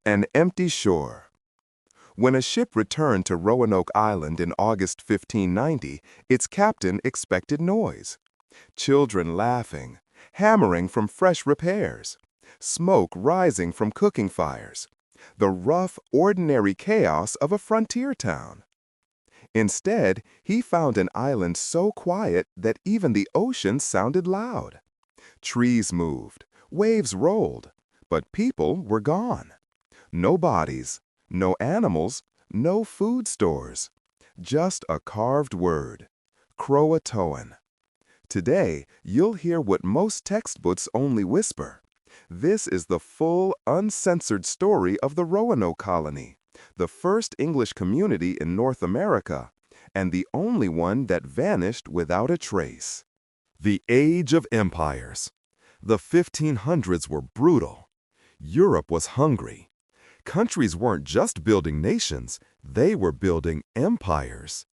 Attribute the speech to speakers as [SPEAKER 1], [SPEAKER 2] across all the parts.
[SPEAKER 1] An empty shore. When a ship returned to Roanoke Island in August 1590, its captain expected noise. Children laughing, hammering from fresh repairs, smoke rising from cooking fires, the rough, ordinary chaos of a frontier town. Instead, he found an island so quiet that even the ocean sounded loud. Trees moved, waves rolled, but people were gone. No bodies, no animals, no food stores. Just a carved word, Croatoan. Today, you'll hear what most textbooks only whisper. This is the full, uncensored story of the Roanoke colony, the first English community in North America, and the only one that vanished without a trace. The Age of Empires. The 1500s were brutal. Europe was hungry. Countries weren't just building nations, they were building empires.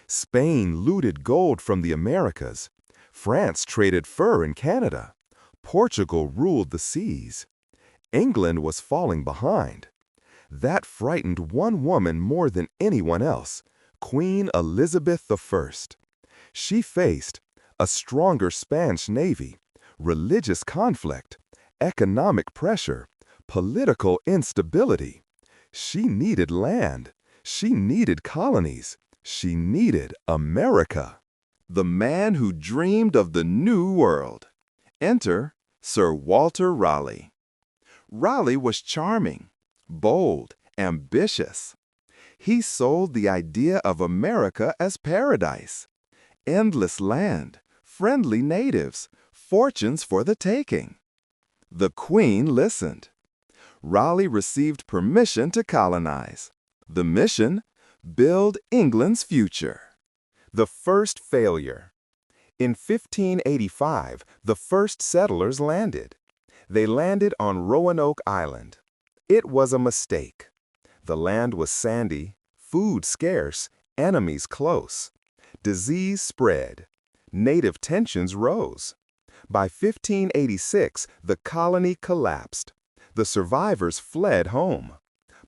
[SPEAKER 1] Spain looted gold from the Americas. France traded fur in Canada. Portugal ruled the seas. England was falling behind. That frightened one woman more than anyone else, Queen Elizabeth I. She faced a stronger Spanish navy, religious conflict, economic pressure, political instability. She needed land. She needed colonies. She needed America. The man who dreamed of the New World. Enter Sir Walter Raleigh. Raleigh was charming, bold, ambitious. He sold the idea of America as paradise. Endless land, friendly natives, fortunes for the taking. The Queen listened. Raleigh received permission to colonize. The mission? Build England's future. The first failure. In 1585, the first settlers landed. They landed on Roanoke Island. It was a mistake. The land was sandy, food scarce, enemies close. Disease spread. Native tensions rose. By 1586, the colony collapsed. The survivors fled home.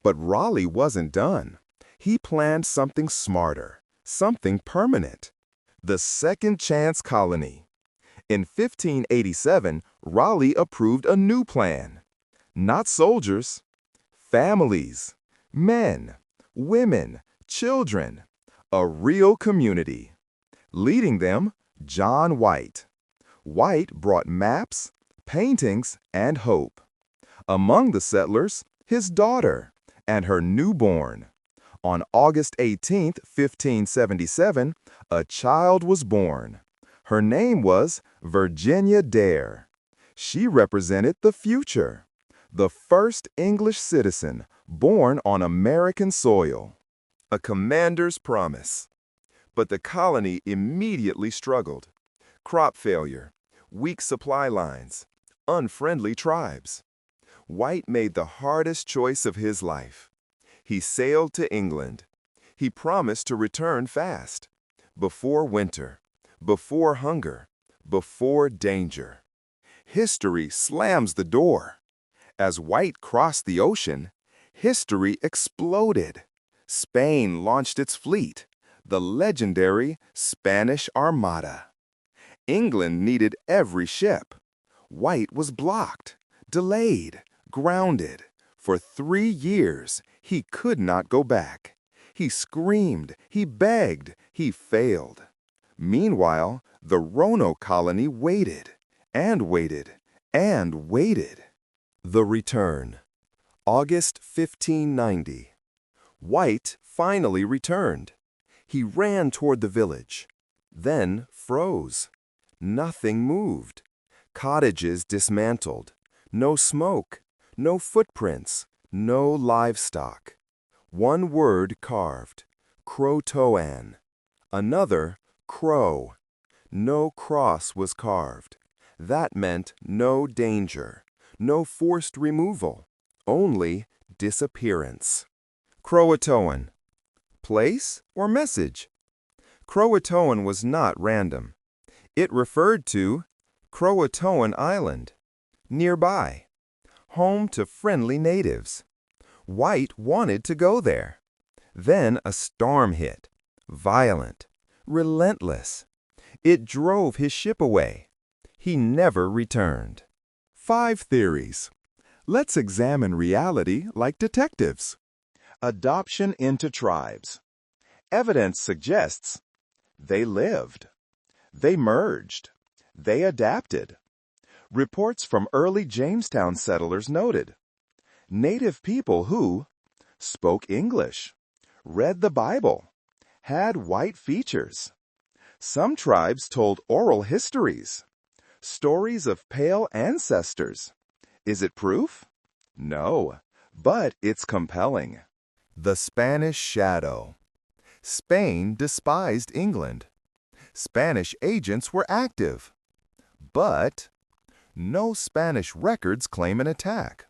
[SPEAKER 1] But Raleigh wasn't done. He planned something smarter, something permanent. The Second Chance Colony. In 1587, Raleigh approved a new plan. Not soldiers, families, men, women, children. A real community. Leading them, John White. White brought maps, paintings, and hope. Among the settlers, his daughter and her newborn. On August 18, 1577, a child was born. Her name was Virginia Dare. She represented the future, the first English citizen born on American soil. A commander's promise. But the colony immediately struggled. Crop failure, weak supply lines, unfriendly tribes. White made the hardest choice of his life. He sailed to England. He promised to return fast, before winter, before hunger, before danger. History slams the door. As White crossed the ocean, history exploded. Spain launched its fleet, the legendary Spanish Armada. England needed every ship. White was blocked, delayed, grounded. For 3 years, he could not go back. He screamed, he begged, he failed. Meanwhile, the Roanoke colony waited, and waited, and waited. The return. August 1590. White finally returned. He ran toward the village, then froze. Nothing moved. Cottages dismantled. No smoke. No footprints, no livestock. One word carved, Croatoan. Another, crow. No cross was carved. That meant no danger, no forced removal, only disappearance. Croatoan. Place or message? Croatoan was not random. It referred to Croatoan Island, nearby. Home to friendly natives.
[SPEAKER 2] White wanted to go there. Then a storm hit, violent, relentless. It drove his ship away. He never returned.
[SPEAKER 1] 5 theories. Let's examine reality like detectives. Adoption into tribes. Evidence suggests they lived. They merged. They adapted. Reports from early Jamestown settlers noted native people who spoke English, read the Bible, had white features. Some tribes told oral histories, stories of pale ancestors. Is it proof? No, but it's compelling.
[SPEAKER 2] The Spanish shadow. Spain despised England. Spanish agents were active. But no Spanish records claim an attack.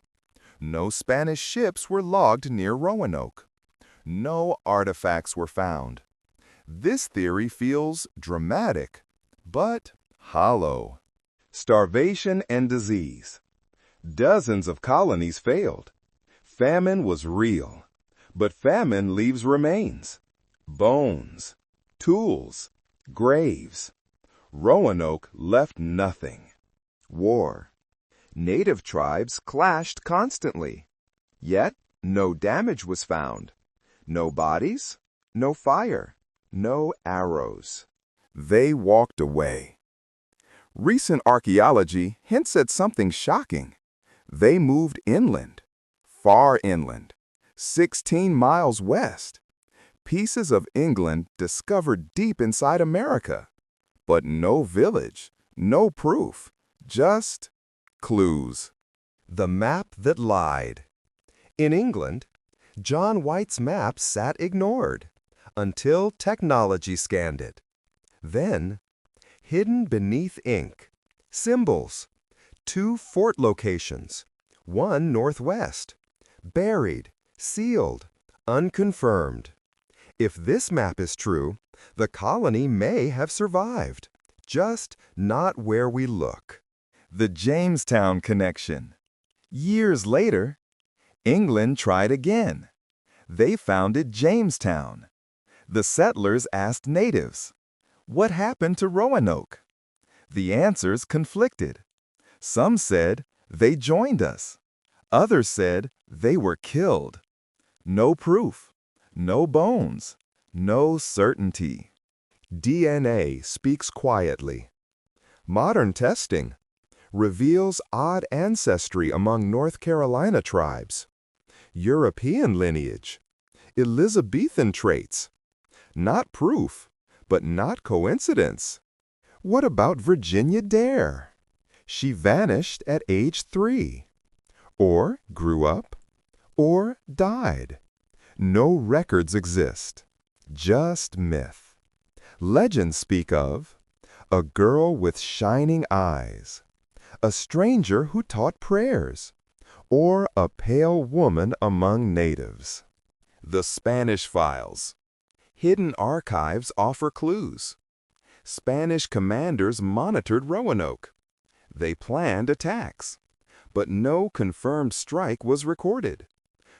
[SPEAKER 2] No Spanish ships were logged near Roanoke. No artifacts were found. This theory feels dramatic, but hollow. Starvation and disease. Dozens of colonies failed. Famine was real, but famine leaves remains, bones, tools, graves. Roanoke left nothing. War. Native tribes clashed constantly, yet no damage was found. No bodies, no fire, no arrows. They walked away. Recent archaeology hints at something shocking. They moved inland, far inland, 16 miles west. Pieces of England discovered deep inside America. But no village, no proof, just clues. The map that lied. In England, John White's map sat ignored until technology scanned it. Then, hidden beneath ink, symbols, 2 fort locations, 1 northwest, buried, sealed, unconfirmed. If this map is true, the colony may have survived, just not where we look. The Jamestown connection. Years later, England tried again. They founded Jamestown. The settlers asked natives, "What happened to Roanoke?" The answers conflicted. Some said they joined us. Others said they were killed. No proof, no bones, no certainty. DNA speaks quietly. Modern testing reveals odd ancestry among North Carolina tribes, European lineage, Elizabethan traits. Not proof, but not coincidence. What about Virginia Dare? She vanished at age 3, or grew up, or died. No records exist, just myth. Legends speak of a girl with shining eyes, a stranger who taught prayers, or a pale woman among natives. The Spanish Files. Hidden archives offer clues. Spanish commanders monitored Roanoke. They planned attacks, but no confirmed strike was recorded.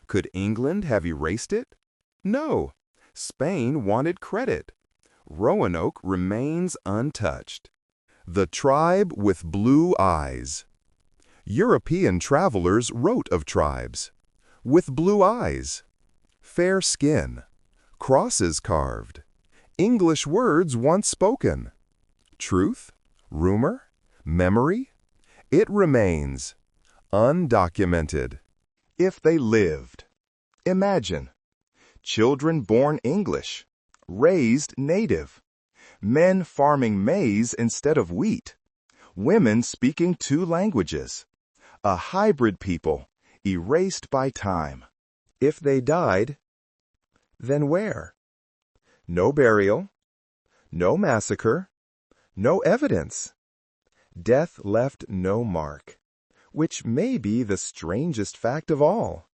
[SPEAKER 2] Could England have erased it? No. Spain wanted credit. Roanoke remains untouched. The tribe with blue eyes. European travelers wrote of tribes with blue eyes, fair skin, crosses carved, English words once spoken. Truth, rumor, memory, it remains undocumented. If they lived, imagine children born English, raised native, men farming maize instead of wheat, women speaking 2 languages, a hybrid people erased by time. If they died, then where? No burial, no massacre, no evidence. Death left no mark, which may be the strangest fact of all.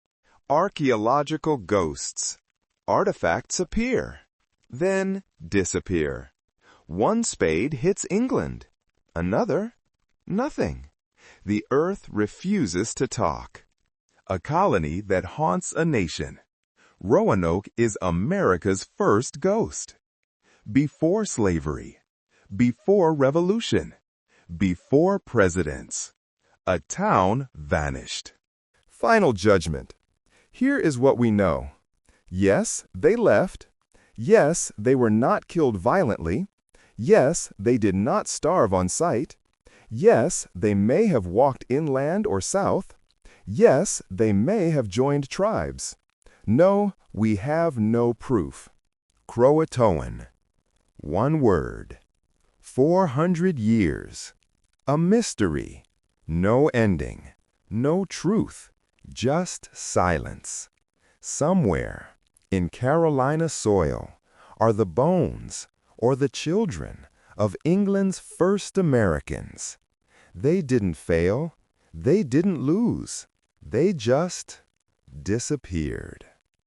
[SPEAKER 2] Archaeological ghosts. Artifacts appear, then disappear. One spade hits England, another, nothing. The earth refuses to talk.
[SPEAKER 1] a colony that haunts a nation. Roanoke is America's first ghost. Before slavery, before revolution, before presidents, a town vanished.
[SPEAKER 2] Final judgment. Here is what we know. Yes, they left. Yes, they were not killed violently. Yes, they did not starve on sight. Yes, they may have walked inland or south. Yes, they may have joined tribes. No, we have no proof. Croatoan. One word. 400 years. A mystery. No ending. No truth. Just silence. Somewhere in Carolina soil are the bones or the children of England's first Americans. They didn't fail. They didn't lose. They just disappeared.